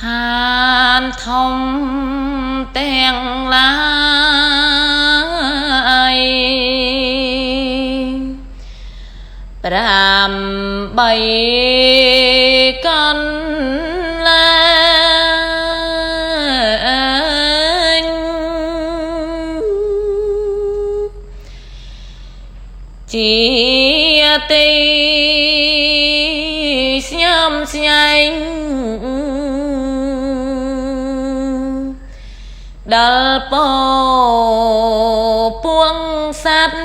ហានធំទាំងឡាយ8កន្លែងជាទីស្ញំស្ញែងដល់ពោពួងសัตว์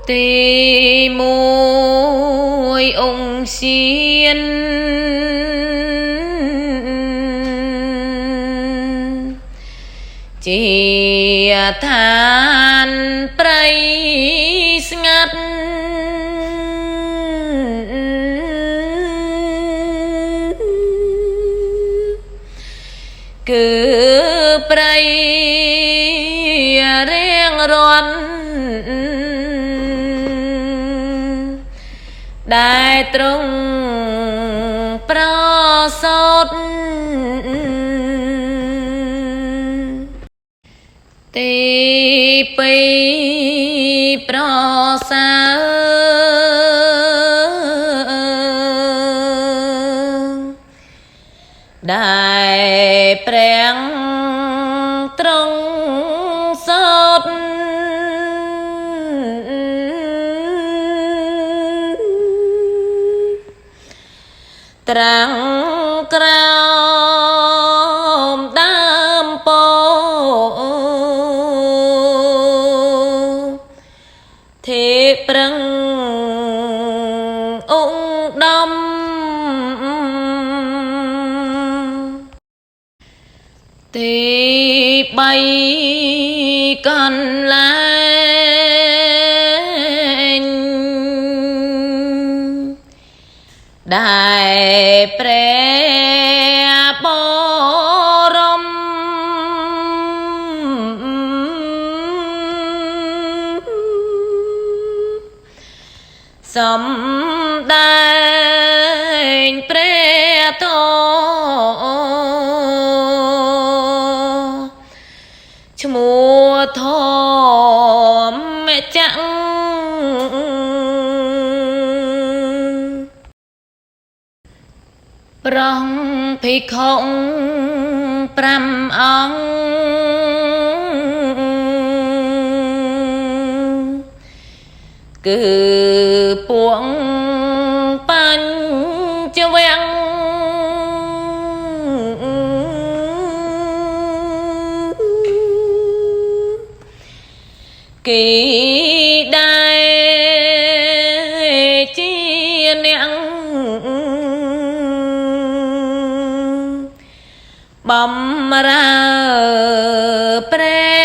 ទីមួយអង្គសៀនជាឋានព្រៃស្ងាត់គឺព្រៃរៀងរន់ដែលទ្រង់ប្រសូតទីពីរប្រសើរដែលព្រះទ្រង់សូតត្រាំងក្រោមដើមពោទេប្រឹងអង្គដំទី3កន្លែងដែលព្រះបរមសម្ដែងព្រះធម៌ឈ្មោះធម្មចក្រប្រងភិក្ខុ5អង្គគឺពួកបញ្ចវាំងគីដែលជាអ្នកបំរើព្រះ